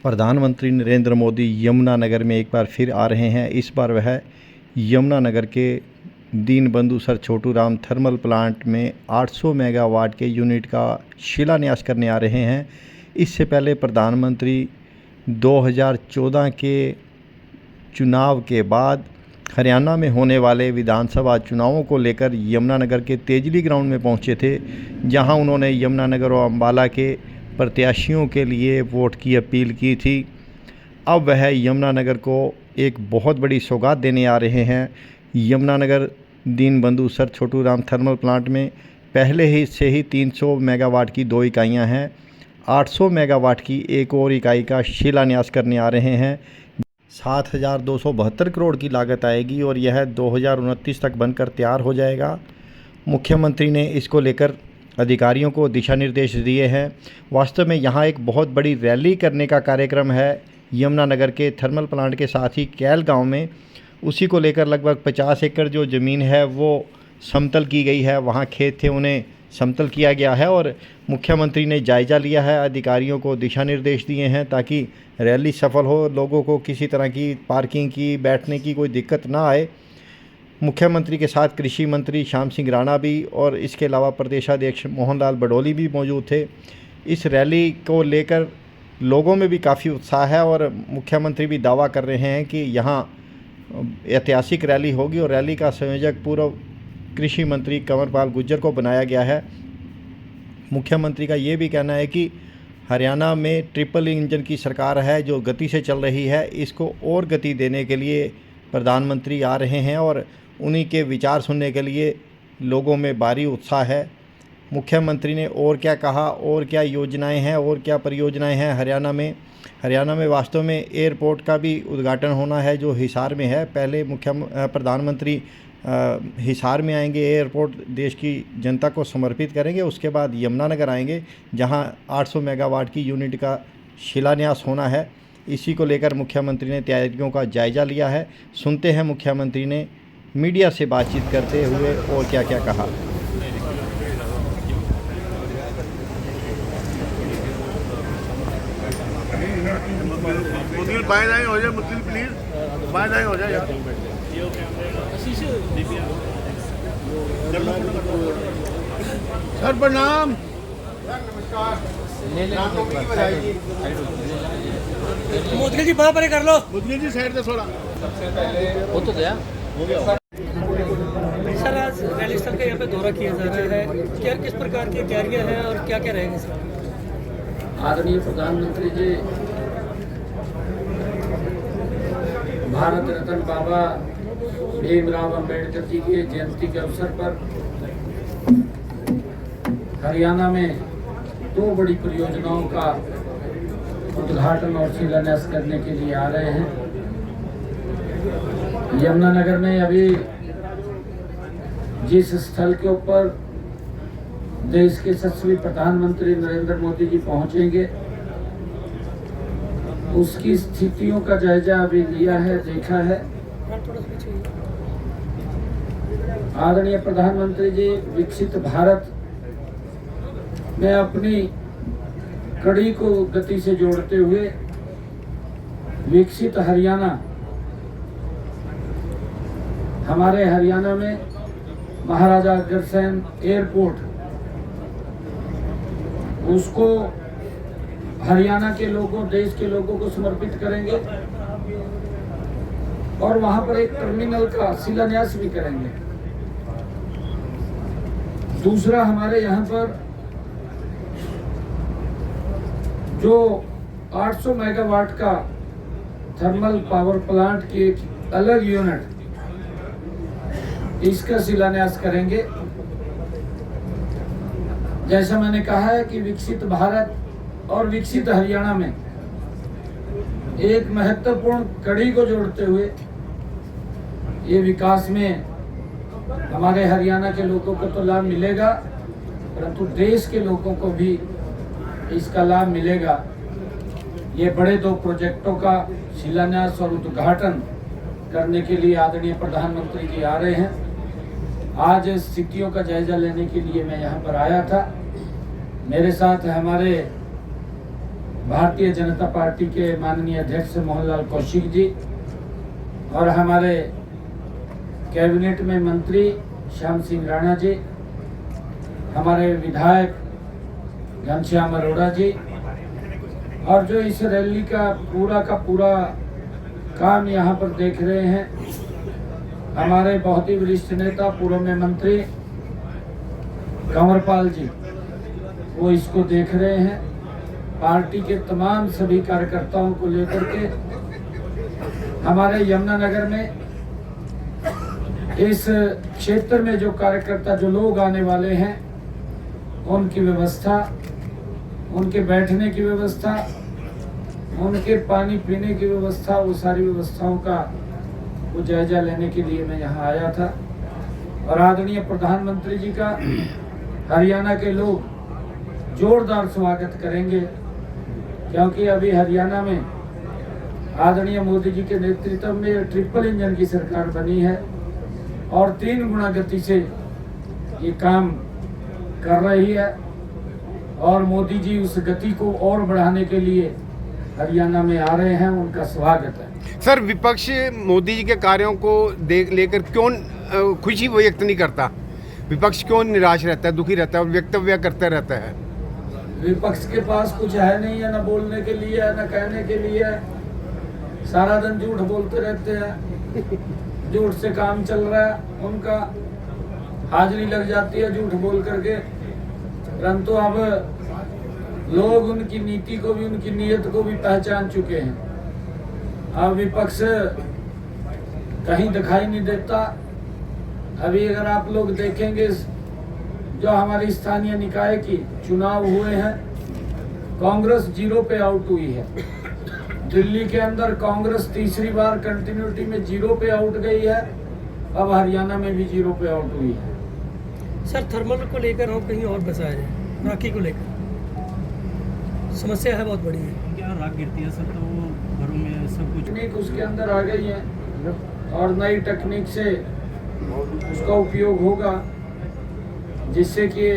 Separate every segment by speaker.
Speaker 1: प्रधानमंत्री नरेंद्र मोदी यमुनानगर में एक बार फिर आ रहे हैं। इस बार वह यमुनानगर के Deenbandhu sir Chhotu Ram thermal plant में 800 मेगावाट के यूनिट का शिलान्यास करने आ रहे हैं। इससे पहले प्रधानमंत्री 2014 के चुनाव के बाद हरियाणा में होने वाले विधानसभा चुनावों को लेकर यमुनानगर के तेजली ग्राउंड में पहुंचे थे, जहां उन्होंने यमुनानगर और अम्बाला के प्रत्याशियों के लिए वोट की अपील की थी। अब वह यमुनानगर को एक बहुत बड़ी सौगात देने आ रहे हैं। Yamunanagar Deenbandhu sir Chhotu Ram thermal plant में पहले ही से ही 300 मेगावाट की 2 इकाइयाँ हैं। 800 मेगावाट की एक और इकाई का शिलान्यास करने आ रहे हैं। 7,272 करोड़ की लागत आएगी और यह 2029 तक बनकर तैयार हो जाएगा। मुख्यमंत्री ने इसको लेकर अधिकारियों को दिशा निर्देश दिए हैं। वास्तव में यहाँ एक बहुत बड़ी रैली करने का कार्यक्रम है यमुनानगर के थर्मल प्लांट के साथ ही कैल गांव में। उसी को लेकर लगभग 50 एकड़ जो ज़मीन है वो समतल की गई है। वहाँ खेत थे, उन्हें समतल किया गया है और मुख्यमंत्री ने जायज़ा लिया है, अधिकारियों को दिशा निर्देश दिए हैं ताकि रैली सफल हो, लोगों को किसी तरह की पार्किंग की, बैठने की कोई दिक्कत ना आए। मुख्यमंत्री के साथ कृषि मंत्री श्याम सिंह राणा भी और इसके अलावा प्रदेशाध्यक्ष मोहनलाल बडोली भी मौजूद थे। इस रैली को लेकर लोगों में भी काफ़ी उत्साह है और मुख्यमंत्री भी दावा कर रहे हैं कि यहाँ ऐतिहासिक रैली होगी और रैली का संयोजक पूर्व कृषि मंत्री कंवरपाल गुर्जर को बनाया गया है। मुख्यमंत्री का ये भी कहना है कि हरियाणा में ट्रिपल इंजन की सरकार है जो गति से चल रही है, इसको और गति देने के लिए प्रधानमंत्री आ रहे हैं और उन्हीं के विचार सुनने के लिए लोगों में भारी उत्साह है। मुख्यमंत्री ने और क्या कहा, और क्या योजनाएं हैं और क्या परियोजनाएं हैं हरियाणा में वास्तव में एयरपोर्ट का भी उद्घाटन होना है जो हिसार में है। पहले प्रधानमंत्री हिसार में आएंगे, एयरपोर्ट देश की जनता को समर्पित करेंगे। उसके बाद यमुनानगर आएंगे जहां 800 मेगावाट की यूनिट का शिलान्यास होना है। इसी को लेकर मुख्यमंत्री ने तैयारियों का जायज़ा लिया है। सुनते हैं मुख्यमंत्री ने मीडिया से बातचीत करते हुए और क्या क्या कहा।
Speaker 2: बाय हो जाए मुस्लिम प्लीज, बाय हो जाए यार। सर प्रणाम।
Speaker 3: मोदी जी बाहर परे कर लो,
Speaker 2: मुस्लिम जी साइड से थोड़ा
Speaker 3: वो तो गया हो गया। सर आज रैली स्थल का यहाँ पे दौरा किया जा रहा है, क्या किस प्रकार की तैयारियां हैं और क्या क्या रहेंगे सर?
Speaker 4: आदरणीय प्रधानमंत्री जी भारत रत्न बाबा भीमराव अंबेडकर जी की जयंती के अवसर पर हरियाणा में 2 बड़ी परियोजनाओं का उद्घाटन और शिलान्यास करने के लिए आ रहे हैं। यमुनानगर में अभी जिस स्थल के ऊपर देश के यशस्वी प्रधानमंत्री नरेंद्र मोदी जी पहुंचेंगे उसकी स्थितियों का जायजा अभी लिया है, देखा है। आदरणीय प्रधानमंत्री जी विकसित भारत में अपनी कड़ी को गति से जोड़ते हुए विकसित हरियाणा, हमारे हरियाणा में महाराजा अग्रसेन एयरपोर्ट, उसको हरियाणा के लोगों, देश के लोगों को समर्पित करेंगे और वहां पर एक टर्मिनल का शिलान्यास भी करेंगे। दूसरा, हमारे यहाँ पर जो 800 मेगावाट का थर्मल पावर प्लांट की एक अलग यूनिट, इसका शिलान्यास करेंगे। जैसा मैंने कहा है कि विकसित भारत और विकसित हरियाणा में एक महत्वपूर्ण कड़ी को जोड़ते हुए ये विकास में हमारे हरियाणा के लोगों को तो लाभ मिलेगा, परंतु देश के लोगों को भी इसका लाभ मिलेगा। ये बड़े 2 प्रोजेक्टों का शिलान्यास और उद्घाटन करने के लिए आदरणीय प्रधानमंत्री जी आ रहे हैं। आज स्थितियों का जायजा लेने के लिए मैं यहाँ पर आया था। मेरे साथ हमारे भारतीय जनता पार्टी के माननीय अध्यक्ष मोहनलाल कौशिक जी और हमारे कैबिनेट में मंत्री श्याम सिंह राणा जी, हमारे विधायक घनश्याम अरोड़ा जी, और जो इस रैली का पूरा काम यहाँ पर देख रहे हैं, हमारे बहुत ही वरिष्ठ नेता पूर्व में मंत्री कंवरपाल जी, वो इसको देख रहे हैं। पार्टी के तमाम सभी कार्यकर्ताओं को लेकर के हमारे यमुनानगर में इस क्षेत्र में जो कार्यकर्ता जो लोग आने वाले हैं, उनकी व्यवस्था, उनके बैठने की व्यवस्था, उनके पानी पीने की व्यवस्था, वो सारी व्यवस्थाओं का वो जायजा लेने के लिए मैं यहाँ आया था। और आदरणीय प्रधानमंत्री जी का हरियाणा के लोग जोरदार स्वागत करेंगे, क्योंकि अभी हरियाणा में आदरणीय मोदी जी के नेतृत्व में ट्रिपल इंजन की सरकार बनी है और 3 गुना गति से ये काम कर रही है, और मोदी जी उस गति को और बढ़ाने के लिए हरियाणा में आ रहे हैं। उनका स्वागत है।
Speaker 5: सर, विपक्ष मोदी जी के कार्यों को लेकर क्यों खुशी व्यक्त नहीं करता? विपक्ष क्यों निराश रहता है, दुखी रहता है और वक्तव्य करता रहता है?
Speaker 4: विपक्ष के पास कुछ है नहीं है, न बोलने के लिए है, न कहने के लिए है। सारा दिन झूठ बोलते रहते हैं, झूठ से काम चल रहा है, उनका हाजिरी लग जाती है झूठ बोल करके। परंतु अब लोग उनकी नीति को भी, उनकी नीयत को भी पहचान चुके हैं। अब विपक्ष कहीं दिखाई नहीं देता। अभी अगर आप लोग देखेंगे, जो हमारी स्थानीय निकाय की चुनाव हुए हैं, कांग्रेस 0 पे आउट हुई है। दिल्ली के अंदर कांग्रेस तीसरी बार कंटिन्यूटी में 0 पे आउट गई है। अब हरियाणा में भी 0 पे आउट हुई है।
Speaker 3: सर, थर्मल को लेकर हम कहीं और बसाए हैं, राखी को लेकर समस्या है, बहुत बड़ी है।
Speaker 6: क्या राख गिरती है सर, तो वो घरों में सब कुछ
Speaker 4: तकनीक उसके अंदर आ गई है और नई तकनीक से उसका उपयोग होगा, जिससे कि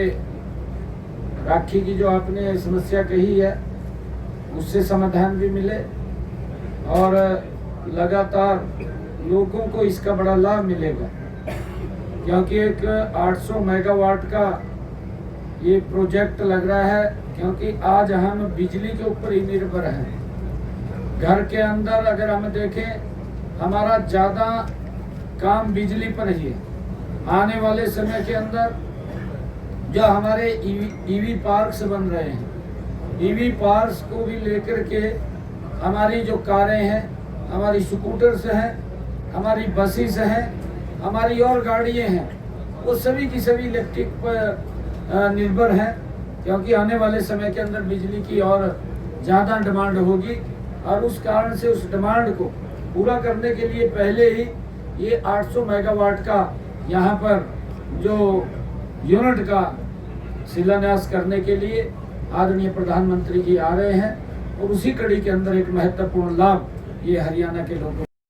Speaker 4: राखी की जो आपने समस्या कही है उससे समाधान भी मिले और लगातार लोगों को इसका बड़ा लाभ मिलेगा। क्योंकि एक 800 मेगावाट का ये प्रोजेक्ट लग रहा है, क्योंकि आज हम बिजली के ऊपर ही निर्भर हैं। घर के अंदर अगर हम देखें, हमारा ज़्यादा काम बिजली पर ही है। आने वाले समय के अंदर जो हमारे ईवी पार्क्स बन रहे हैं, ईवी पार्क्स को भी लेकर के हमारी जो कारें हैं, हमारी स्कूटर्स हैं, हमारी बसेस हैं, हमारी और गाड़ियाँ हैं, वो सभी की सभी इलेक्ट्रिक पर निर्भर हैं। क्योंकि आने वाले समय के अंदर बिजली की और ज़्यादा डिमांड होगी, और उस कारण से उस डिमांड को पूरा करने के लिए पहले ही ये 800 मेगावाट का यहाँ पर जो यूनिट का शिलान्यास करने के लिए आदरणीय प्रधानमंत्री जी आ रहे हैं, और उसी कड़ी के अंदर एक महत्वपूर्ण लाभ ये हरियाणा के लोगों